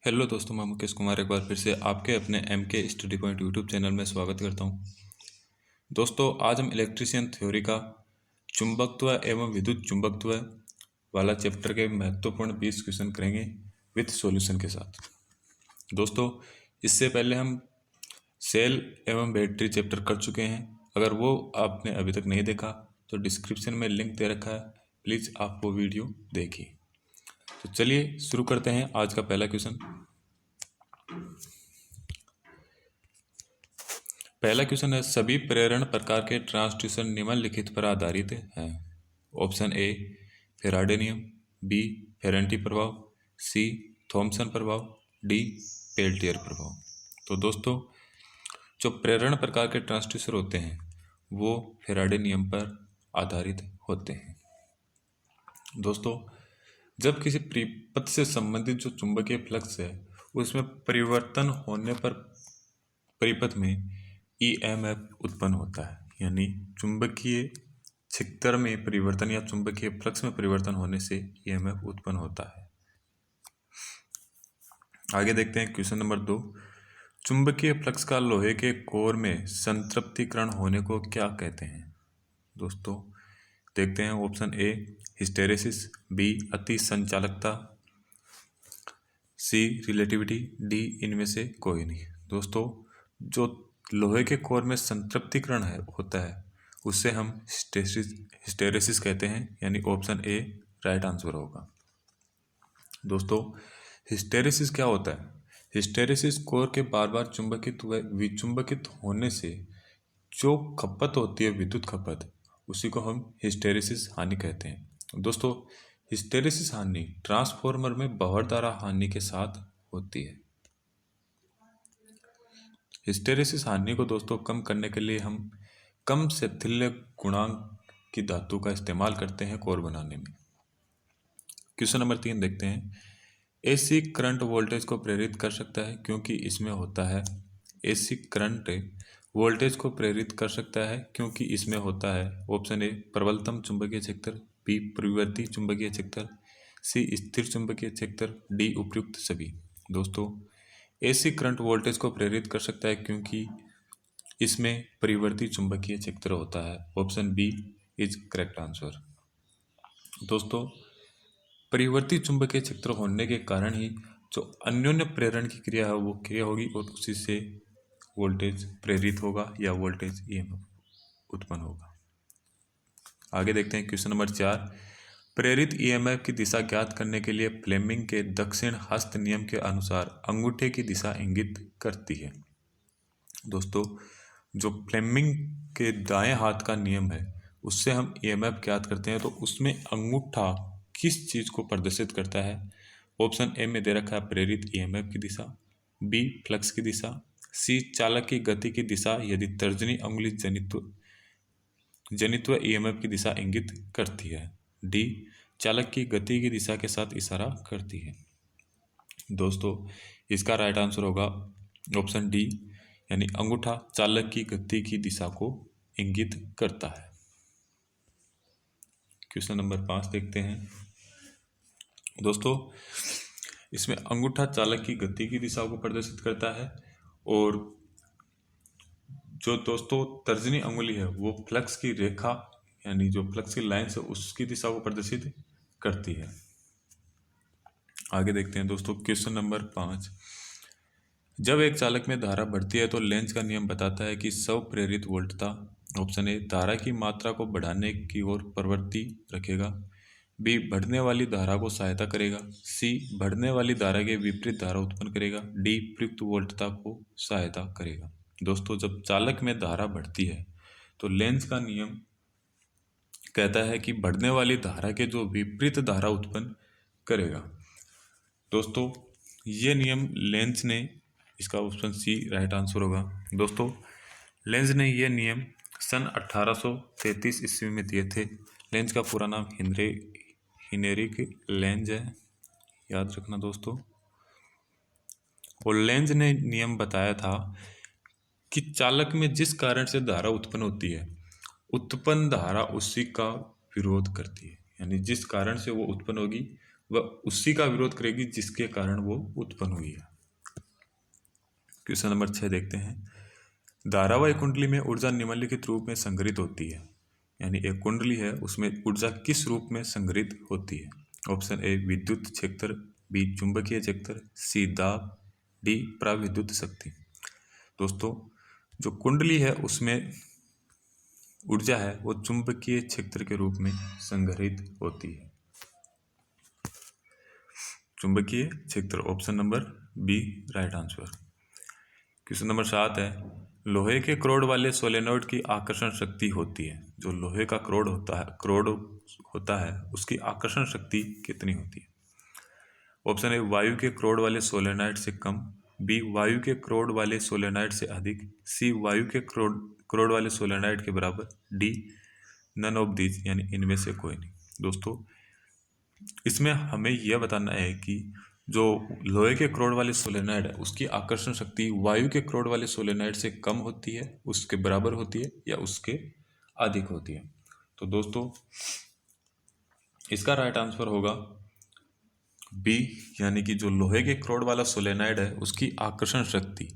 Hello दोस्तों, मैं मुकेश कुमार एक बार फिर से आपके अपने एम के स्टडी पॉइंट यूट्यूब चैनल में स्वागत करता हूं। दोस्तों, आज हम इलेक्ट्रिशियन थ्योरी का चुंबकत्व एवं विद्युत चुंबकत्व वाला चैप्टर के महत्वपूर्ण 20 क्वेश्चन करेंगे विथ सॉल्यूशन के साथ। दोस्तों, इससे पहले हम सेल एवं बैटरी चैप्टर कर चुके हैं। अगर वो आपने अभी तक नहीं देखा तो डिस्क्रिप्शन में लिंक दे रखा है, प्लीज़ आप वो वीडियो देखिए। तो चलिए शुरू करते हैं आज का पहला क्वेश्चन। पहला क्वेश्चन है, सभी प्रेरण प्रकार के ट्रांसड्यूसर निम्नलिखित पर आधारित हैं। ऑप्शन ए फैराडे नियम, बी फेरेंटी प्रभाव, सी थॉमसन प्रभाव, डी पेल्टियर प्रभाव। तो दोस्तों, जो प्रेरण प्रकार के ट्रांसड्यूसर होते हैं वो फैराडे नियम पर आधारित होते हैं। दोस्तों, जब किसी परिपथ से संबंधित जो चुंबकीय फ्लक्स है उसमें परिवर्तन होने पर परिपथ में ईएमएफ उत्पन्न होता है, यानी चुंबकीय क्षेत्र में परिवर्तन या चुंबकीय फ्लक्स में परिवर्तन होने से ईएमएफ उत्पन्न होता है। आगे देखते हैं क्वेश्चन नंबर 2। चुंबकीय फ्लक्स का लोहे के कोर में संतृप्तिकरण होने को क्या कहते हैं? दोस्तों, देखते हैं। ऑप्शन ए हिस्टेरेसिस, बी अति संचालकता, सी रिलेटिविटी, डी इनमें से कोई नहीं। दोस्तों, जो लोहे के कोर में संतृप्तिकरण होता है उससे हम हिस्टेरेसिस कहते हैं, यानी ऑप्शन ए राइट आंसर होगा। दोस्तों, हिस्टेरेसिस क्या होता है? हिस्टेरेसिस कोर के बार बार चुंबकित व विचुंबकित होने से जो खपत होती है, विद्युत खपत, उसी को हम हिस्टेरेसिस हानि कहते हैं। दोस्तों, हिस्टेरेसिस हानि ट्रांसफॉर्मर में बवरदार हानि के साथ होती है। हिस्टेरेसिस हानि को दोस्तों कम करने के लिए हम कम शिथिल्य गुणांक की धातु का इस्तेमाल करते हैं कोर बनाने में। क्वेश्चन नंबर 3 देखते हैं। एसी करंट वोल्टेज को प्रेरित कर सकता है क्योंकि इसमें होता है। एसी करंट वोल्टेज को प्रेरित कर सकता है क्योंकि इसमें होता है। ऑप्शन ए प्रबलतम चुंबकीय क्षेत्र, बी परिवर्ती चुंबकीय क्षेत्र, सी स्थिर चुंबकीय क्षेत्र, डी उपयुक्त सभी। दोस्तों, एसी करंट वोल्टेज को प्रेरित कर सकता है क्योंकि इसमें परिवर्ती चुंबकीय क्षेत्र होता है। Option B is correct answer. दोस्तों, परिवर्ती चुंबकीय क्षेत्र होने के कारण ही जो अन्योन्य प्रेरण की क्रिया है वो क्रिया होगी और उसी से वोल्टेज प्रेरित होगा या वोल्टेज ईएमएफ उत्पन्न होगा। आगे देखते हैं क्वेश्चन नंबर 4। प्रेरित ईएमएफ की दिशा ज्ञात करने के लिए फ्लेमिंग के दक्षिण हस्त नियम के अनुसार अंगूठे की दिशा इंगित करती है। दोस्तों, जो फ्लेमिंग के दाएं हाथ का नियम है उससे हम ईएमएफ ज्ञात करते हैं, तो उसमें अंगूठा किस चीज़ को प्रदर्शित करता है? ऑप्शन ए में दे रखा है प्रेरित ईएमएफ की दिशा, बी फ्लक्स की दिशा, सी चालक की गति की दिशा यदि तर्जनी अंगुली जनित्व ईएमएफ की दिशा इंगित करती है, डी चालक की गति की दिशा के साथ इशारा करती है। दोस्तों, इसका राइट आंसर होगा ऑप्शन डी, यानी अंगूठा चालक की गति की दिशा को इंगित करता है। क्वेश्चन नंबर 5 देखते हैं। दोस्तों, इसमें अंगूठा चालक की गति की दिशा को प्रदर्शित करता है और जो दोस्तों तर्जनी अंगुली है वो फ्लक्स की रेखा, यानी जो फ्लक्स की लाइन है उसकी दिशा को प्रदर्शित करती है। आगे देखते हैं दोस्तों क्वेश्चन नंबर 5। जब एक चालक में धारा बढ़ती है तो लेंज का नियम बताता है कि स्वप्रेरित वोल्टता, ऑप्शन ए धारा की मात्रा को बढ़ाने की ओर प्रवृत्ति रखेगा, बी बढ़ने वाली धारा को सहायता करेगा, सी बढ़ने वाली धारा के विपरीत धारा उत्पन्न करेगा, डी प्रयुक्त वोल्टता को सहायता करेगा। दोस्तों, जब चालक में धारा बढ़ती है तो लेंज का नियम कहता है कि बढ़ने वाली धारा के जो विपरीत धारा उत्पन्न करेगा। दोस्तों, ये नियम लेंज ने, इसका ऑप्शन सी राइट आंसर होगा। दोस्तों, लेंज ने ये नियम सन 1833 ईस्वी में दिए थे। लेंज का पूरा नाम हिनरिक लेंज है, याद रखना दोस्तों। और लेंज ने नियम बताया था कि चालक में जिस कारण से धारा उत्पन्न होती है, उत्पन्न धारा उसी का विरोध करती है, यानी जिस कारण से वो उत्पन्न होगी वह उसी का विरोध करेगी जिसके कारण वो उत्पन्न हुई है। क्वेश्चन नंबर 6 देखते हैं। धारावाही कुंडली में ऊर्जा निम्नलिखित रूप में संग्रहित होती है। यानी एक कुंडली है, उसमें ऊर्जा किस रूप में संग्रहित होती है? ऑप्शन ए विद्युत क्षेत्र, बी चुंबकीय क्षेत्र, सी दाब, डी प्राविद्युत शक्ति। दोस्तों, जो कुंडली है उसमें ऊर्जा है वो चुंबकीय क्षेत्र के रूप में संग्रहित होती है। चुंबकीय क्षेत्र, option number B right answer. Question number 7 है। लोहे के क्रोड वाले सोलेनोइड की आकर्षण शक्ति होती है। जो लोहे का क्रोड होता है उसकी आकर्षण शक्ति कितनी होती है? ऑप्शन ए वायु के क्रोड वाले सोलेनोइड से कम, बी वायु के क्रोड वाले सोलेनोइड से अधिक, सी वायु के क्रोड वाले सोलेनोइड के बराबर, डी नन ऑफ दीज यानी इनमें से कोई नहीं। दोस्तों, इसमें हमें यह बताना है कि जो लोहे के क्रोड वाले सोलेनोइड है उसकी आकर्षण शक्ति वायु के क्रोड वाले सोलेनोइड से कम होती है, उसके बराबर होती है या उसके अधिक होती है। तो दोस्तों, इसका राइट आंसर होगा बी, यानी कि जो लोहे के क्रोड वाला सोलेनोइड है उसकी आकर्षण शक्ति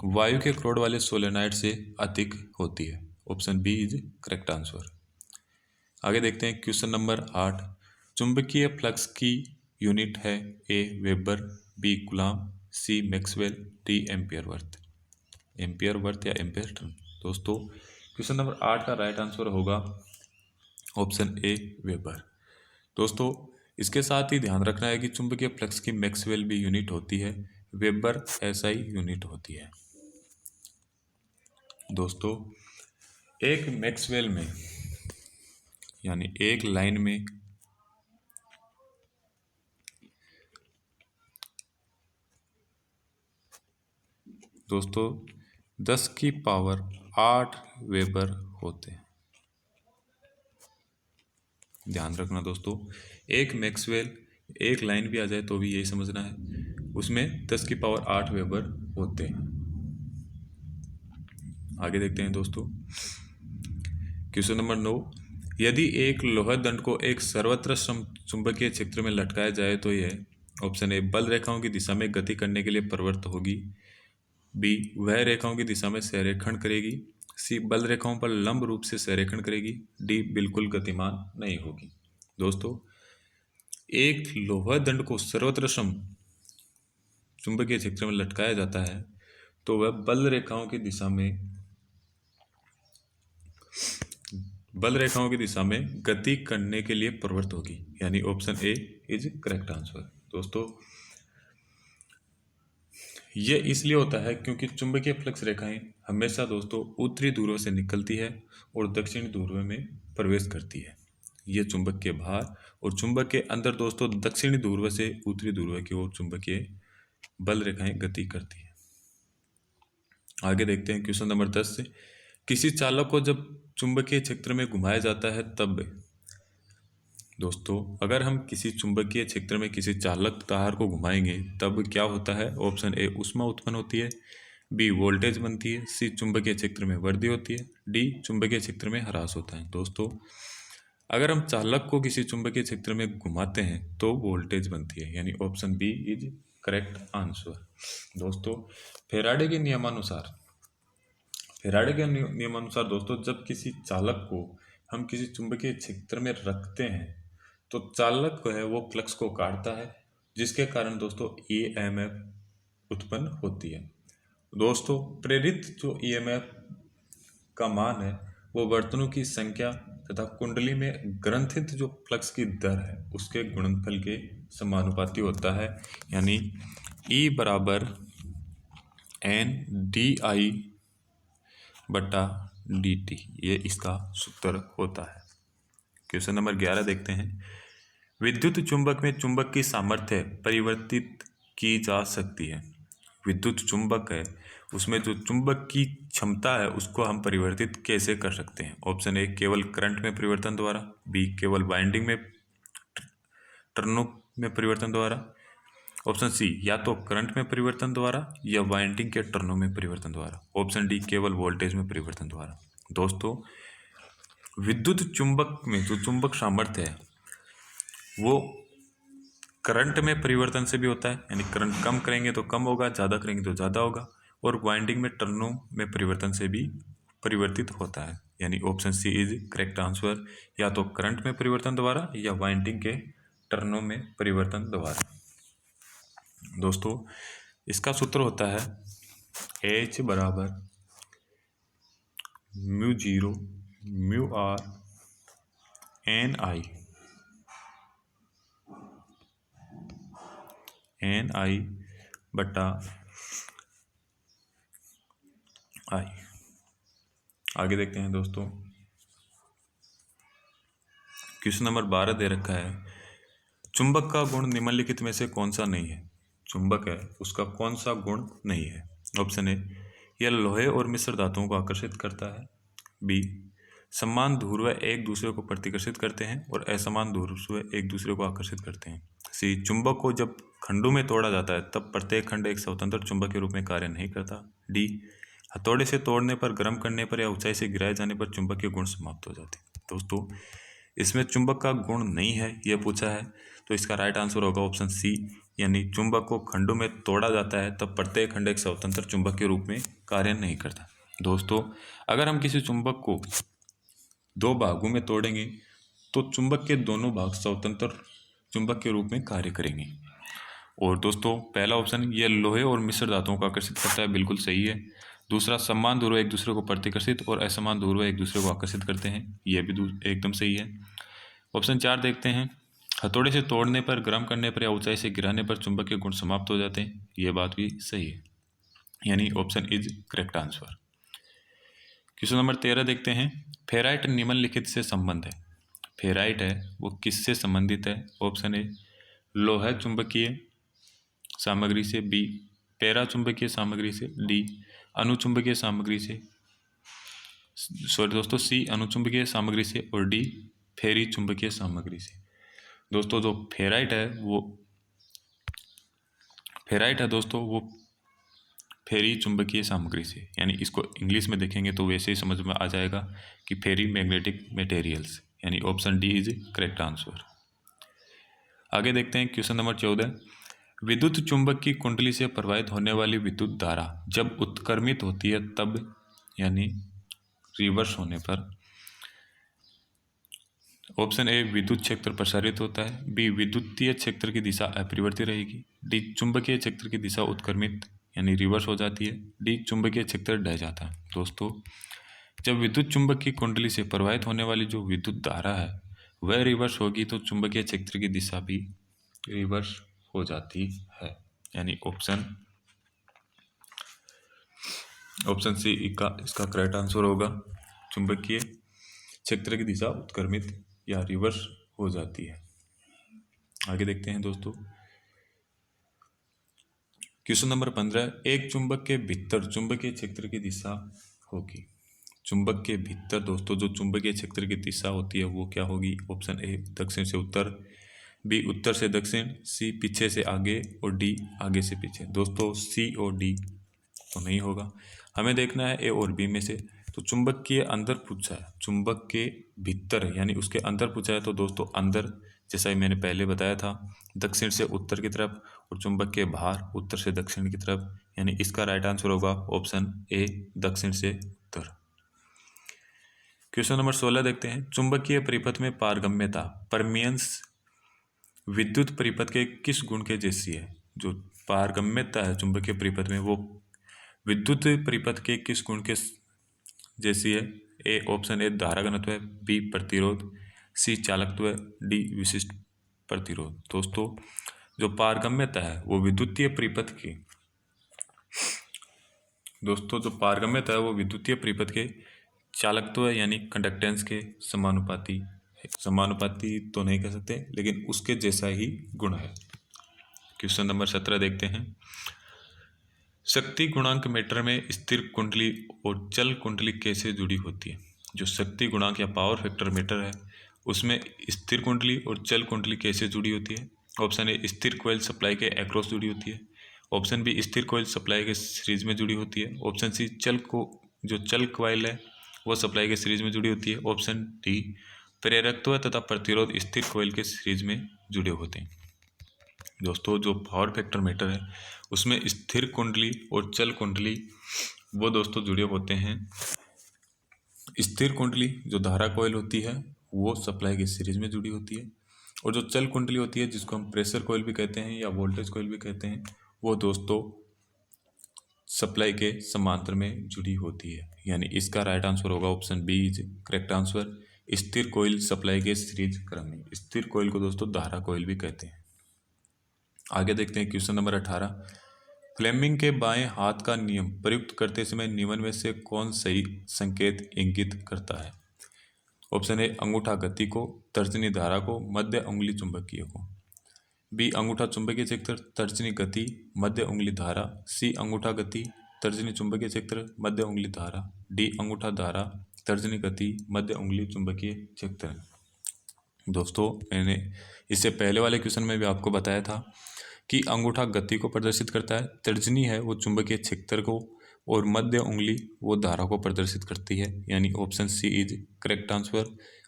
वायु के क्रोड वाले सोलेनोइड से अधिक होती है। Option B is correct answer. आगे देखते हैं क्वेश्चन नंबर 8। चुंबकीय फ्लक्स की यूनिट है A weber, B coulomb, C maxwell, D ampere worth. Ampere worth या एम्पियर टर्न। दोस्तों, क्वेश्चन नंबर 8 का राइट आंसर होगा ऑप्शन ए वेबर। दोस्तों, इसके साथ ही ध्यान रखना है कि चुंबकीय फ्लक्स की मैक्सवेल भी यूनिट होती है, वेबर एसआई यूनिट होती है। दोस्तों, एक मैक्सवेल में यानी एक लाइन में दोस्तों 10 की पावर 8 वेबर होते हैं। ध्यान रखना दोस्तों, एक मैक्सवेल एक लाइन भी आ जाए तो भी यही समझना है, उसमें 10 की पावर 8 वेबर होते हैं। आगे देखते हैं दोस्तों, क्वेश्चन नंबर 9। यदि एक लोहा दंड को एक सर्वत्र चुंबकीय क्षेत्र में लटकाया जाए तो यह, ऑप्शन ए बल रेखाओं की दिशा में गति करने के लिए प्रवृत्त होगी, बी वह रेखाओं की दिशा में संरेखण करेगी, सी बल रेखाओं पर लंब रूप से संरेखण करेगी, डी बिल्कुल गतिमान नहीं होगी। दोस्तों, एक लोहा दंड को सर्वत्र चुंबकीय क्षेत्र में लटकाया जाता है तो वह बल रेखाओं की दिशा में गति करने के लिए प्रवृत्त होगी, यानी option A is correct answer. दोस्तों, यह इसलिए होता है क्योंकि चुंबकीय फ्लक्स रेखाएं हमेशा दोस्तों उत्तरी ध्रुव से निकलती है और दक्षिणी ध्रुव में प्रवेश करती है। ये चुंबक के बाहर और चुंबक के अंदर दोस्तों दक्षिणी ध्रुव से उत्तरी ध्रुव की ओर चुंबकीय बल रेखाएं गति करती है। आगे देखते हैं क्वेश्चन नंबर 10 से। किसी चालक को जब चुंबकीय क्षेत्र में घुमाया जाता है तब, दोस्तों अगर हम किसी चुंबकीय क्षेत्र में किसी चालक तार को घुमाएंगे तब क्या होता है? ऑप्शन ए ऊष्मा उत्पन्न होती है, बी वोल्टेज बनती है, सी चुंबकीय क्षेत्र में वृद्धि होती है, डी चुंबकीय क्षेत्र में ह्रास होता है। दोस्तों, अगर हम चालक को किसी चुंबकीय क्षेत्र में घुमाते हैं तो वोल्टेज बनती है, यानी option B is correct answer. दोस्तों, फेराडे के नियमानुसार दोस्तों जब किसी चालक को हम किसी चुंबकीय क्षेत्र में रखते हैं तो चालक है वो फ्लक्स को काटता है, जिसके कारण दोस्तों ईएमएफ उत्पन्न होती है। दोस्तों, प्रेरित जो ईएमएफ का मान है वो वर्तनों की संख्या तथा कुंडली में ग्रंथित जो फ्लक्स की दर है उसके गुणनफल के समानुपाती होता है, यानी E बराबर NDI/dt, ये इसका सूत्र होता है। क्वेश्चन नंबर 11 देखते हैं। विद्युत चुंबक में चुंबक की सामर्थ्य परिवर्तित की जा सकती है। विद्युत चुंबक है उसमें जो चुंबक की क्षमता है उसको हम परिवर्तित कैसे कर सकते हैं? ऑप्शन ए केवल करंट में परिवर्तन द्वारा, बी केवल वाइंडिंग में टर्नों में परिवर्तन द्वारा, ऑप्शन सी या तो करंट में परिवर्तन द्वारा या वाइंडिंग के टर्नों में परिवर्तन द्वारा, ऑप्शन डी केवल वोल्टेज में परिवर्तन द्वारा। दोस्तों, विद्युत चुंबक में जो चुंबक सामर्थ्य है वो करंट में परिवर्तन से भी होता है, यानी करंट कम करेंगे तो कम होगा, ज़्यादा करेंगे तो ज़्यादा होगा। और वाइंडिंग में टर्नों में परिवर्तन से भी परिवर्तित होता है, यानी option C is correct answer, या तो करंट में परिवर्तन द्वारा या वाइंडिंग के टर्नों में परिवर्तन द्वारा। दोस्तों इसका सूत्र होता है H बराबर μ0 μr NI बटा I। आगे देखते हैं दोस्तों, क्वेश्चन नंबर 12 दे रखा है, चुंबक का गुण निम्नलिखित में से कौन सा नहीं है। चुंबक है उसका कौन सा गुण नहीं है। ऑप्शन ए, यह लोहे और मिश्र धातुओं को आकर्षित करता है। बी, समान ध्रुव एक दूसरे को प्रतिकर्षित करते हैं और असमान ध्रुव एक दूसरे को आकर्षित करते हैं। सी, चुंबक को जब खंडों में तोड़ा जाता है तब प्रत्येक खंड एक स्वतंत्र चुंबक के रूप में कार्य नहीं करता। डी, हथौड़े से तोड़ने पर, गर्म करने पर या ऊंचाई से गिराए जाने पर चुंबक के गुण समाप्त हो जाते हैं। दोस्तों इसमें चुंबक का गुण नहीं है यह पूछा है, तो इसका राइट आंसर होगा ऑप्शन सी, यानी चुंबक को खंडों में तोड़ा जाता है तब प्रत्येक खंड एक स्वतंत्र चुंबक के रूप में कार्य नहीं करता। दोस्तों अगर हम किसी चुंबक को दो भागों में तोड़ेंगे तो चुंबक के दोनों भाग स्वतंत्र चुंबक के रूप में कार्य करेंगे। और दोस्तों पहला ऑप्शन यह लोहे और मिश्र धातुओं को आकर्षित करता है, बिल्कुल सही है। दूसरा, समान ध्रुव एक दूसरे को प्रतिकर्षित और असमान ध्रुव एक दूसरे को आकर्षित करते हैं, यह भी एकदम सही है। ऑप्शन 4 देखते हैं, हथौड़े से तोड़ने पर, गर्म करने पर या ऊंचाई से गिराने पर चुंबक के गुण समाप्त हो जाते हैं, यह बात भी सही है, यानी option is correct answer. Question number 13 देखते हैं, फेराइट निम्नलिखित से संबंध है। फेराइट है वो किससे संबंधित है। ऑप्शन ए, लोहा चुंबकीय सामग्री से। बी, पैरा चुंबकीय सामग्री से। डी, अनुचुंबकीय सामग्री से। सॉरी दोस्तों, सी, अनुचुंबकीय सामग्री से। और डी, फेरी चुंबकीय सामग्री से। दोस्तों जो फेराइट है दोस्तों वो फेरी चुंबकीय सामग्री से, यानी इसको इंग्लिश में देखेंगे तो वैसे ही समझ में आ जाएगा कि फेरी मैग्नेटिक मटेरियल्स, यानी option D is correct answer. आगे देखते हैं क्वेश्चन नंबर 14, विद्युत चुंबक की कुंडली से प्रवाहित होने वाली विद्युत धारा जब उत्क्रमित होती है तब, यानी रिवर्स होने पर। ऑप्शन ए, विद्युत क्षेत्र प्रसारित होता है। बी, विद्युतीय क्षेत्र की दिशा अपरिवर्तित रहेगी। डी, चुंबकीय क्षेत्र की दिशा उत्क्रमित यानी रिवर्स हो जाती है। डी, चुंबकीय क्षेत्र ढह जाता है। दोस्तों जब विद्युत चुंबक की कुंडली से प्रवाहित होने वाली जो विद्युत धारा है वह रिवर्स होगी तो चुंबकीय क्षेत्र की दिशा भी रिवर्स हो जाती है, यानी ऑप्शन सी इसका करेक्ट आंसर होगा। चुंबकीय क्षेत्र की दिशा उत्क्रमित या रिवर्स हो जाती है। आगे देखते हैं दोस्तों, क्वेश्चन नंबर 15, एक चुंबक के भीतर चुंबकीय क्षेत्र की दिशा होगी। चुंबक के भीतर दोस्तों जो चुंबकीय क्षेत्र की दिशा होती है वो क्या होगी। ऑप्शन ए, दक्षिण से उत्तर। बी, उत्तर से दक्षिण। सी, पीछे से आगे। और डी, आगे से पीछे। दोस्तों सी और डी तो नहीं होगा, हमें देखना है ए और बी में से। तो चुंबक के अंदर पूछा है, चुंबक के भीतर यानी उसके अंदर पूछा है, तो दोस्तों अंदर जैसा ही मैंने पहले बताया था दक्षिण से उत्तर की तरफ, और चुंबक के बाहर उत्तर से दक्षिण की तरफ, यानी इसका राइट आंसर होगा ऑप्शन ए, दक्षिण से उत्तर। क्वेश्चन नंबर 16 देखते हैं, चुंबकीय परिपथ में पारगम्यता परमियंस विद्युत परिपथ के किस गुण के जैसी है। जो पारगम्यता है चुंबकीय परिपथ में वो विद्युत परिपथ के किस गुण के जैसी है। ए, ऑप्शन ए, धारा घनत्व है। बी, प्रतिरोध। सी, चालकत्व। डी, विशिष्ट प्रतिरोध। दोस्तों जो पारगम्यता है वो विद्युतीय परिपथ की परिपथ के चालकत्व यानी कंडक्टेंस के समानुपाती तो नहीं कह सकते लेकिन उसके जैसा ही गुण है। क्वेश्चन नंबर 17 देखते हैं, शक्ति गुणांक मीटर में स्थिर कुंडली और चल कुंडली कैसे जुड़ी होती है। जो शक्ति गुणांक या पावर फैक्टर मीटर है उसमें स्थिर कुंडली और चल कुंडली कैसे जुड़ी होती है। ऑप्शन ए, स्थिर कॉइल सप्लाई के एक्रॉस जुड़ी होती है। ऑप्शन बी, स्थिर कॉइल सप्लाई के सीरीज में जुड़ी होती है। ऑप्शन सी, चल कॉइल है वो सप्लाई के सीरीज में जुड़ी होती है। ऑप्शन डी, प्रेरकत्व तथा प्रतिरोध स्थिर कॉइल के सीरीज में जुड़े होते हैं। दोस्तों जो पावर फैक्टर मीटर है उसमें स्थिर कुंडली और चल कुंडली वो दोस्तों जुड़े होते हैं। स्थिर कुंडली जो धारा कॉइल होती है वो सप्लाई की सीरीज में जुड़ी होती है, और जो चल कुंडली होती है जिसको हम प्रेशर कॉइल भी कहते हैं या वोल्टेज कॉइल भी कहते हैं, वो दोस्तों सप्लाई के समांतर में जुड़ी होती है। यानी इसका राइट आंसर होगा option B is correct answer. स्थिर कोइल सप्लाई के सीरीज क्रम में। स्थिर कोइल को दोस्तों धारा कोइल भी कहते हैं। आगे देखते हैं क्वेश्चन नंबर 18। फ्लेमिंग के बाएं हाथ का नियम प्रयुक्त करते समय निम्न में से कौन सही संकेत इंगित करता है? ऑप्शन ए अंगूठा गति को, तर्जनी धारा को, मध्य उंगली चुंबकीय को। बी अंगूठा चुंबकीय क्षेत्र, तर्जनी गति, मध्य उंगली धारा। सी अंगूठा गति, तर्जनी चुंबकीय क्षेत्र, मध्य उंगली धारा। डी अंगूठा धारा, तर्जनी गति, मध्य उंगली चुंबकीय क्षेत्र। दोस्तों मैंने इससे पहले वाले क्वेश्चन में भी आपको बताया था कि अंगूठा गति को प्रदर्शित करता है, तर्जनी है वो चुंबकीय क्षेत्र को, और मध्य उंगली वो धारा को प्रदर्शित करती है। यानी option C is correct answer.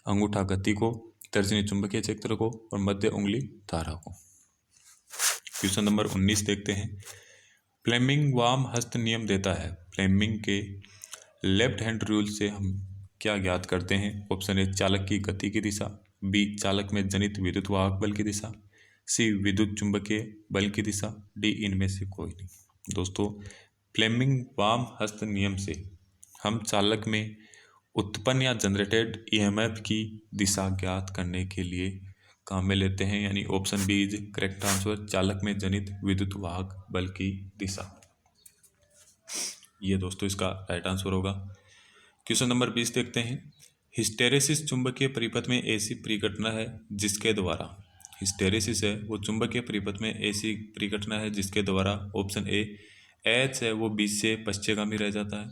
अंगूठा गति को, तर्जनी चुंबकीय क्षेत्र को और मध्य उंगली धारा को। क्वेश्चन नंबर 19 देखते हैं। फ्लेमिंग वाम हस्त नियम देता है। फ्लेमिंग के लेफ्ट हैंड रूल से हम क्या ज्ञात करते हैं? ऑप्शन ए चालक की गति की दिशा, बी चालक में जनित विद्युत वाहक बल की दिशा, सी विद्युत चुंबकीय बल की दिशा, डी इनमें से कोई नहीं। दोस्तों फ्लेमिंग वाम हस्त नियम से हम चालक में उत्पन्न या जनरेटेड ईएमएफ की दिशा ज्ञात करने के लिए काम में लेते हैं। यानी option B is correct answer. चालक में जनित विद्युत वाहक बल की दिशा, ये दोस्तों इसका राइट आंसर होगा। क्वेश्चन नंबर 20 देखते हैं। हिस्टेरेसिस चुंबकीय परिपथ में ऐसी परिघटना है जिसके द्वारा, हिस्टेरेसिस है वो चुंबकीय परिपथ में ऐसी परिघटना है जिसके द्वारा ऑप्शन ए एच है वो बी से पश्चगामी रह जाता है,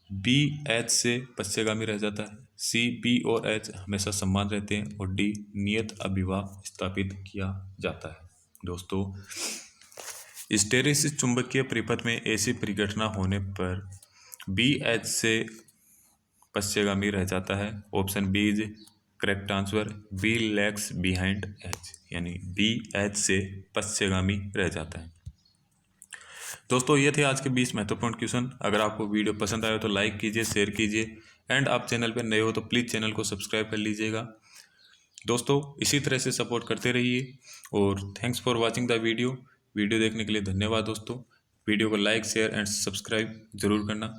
बी एच से पश्चगामी रह जाता है, सी बी और एच हमेशा समान रहते हैं, और डी नियत अभिवाह स्थापित किया जाता है। दोस्तों हिस्टेरेसिस चुंबकीय परिपथ में ऐसी परिघटना होने पर बी एच से पश्चगामी रह जाता है। Option B is correct answer. B lags behind H, यानी बी एच से पश्चगामी रह जाता है। दोस्तों ये थे आज के 20 महत्वपूर्ण क्वेश्चन। अगर आपको वीडियो पसंद आए तो लाइक कीजिए, शेयर कीजिए, एंड आप चैनल पर नए हो तो प्लीज़ चैनल को सब्सक्राइब कर लीजिएगा। दोस्तों इसी तरह से सपोर्ट करते रहिए, और thanks for watching the video देखने के लिए धन्यवाद दोस्तों। वीडियो को लाइक, शेयर एंड सब्सक्राइब जरूर करना।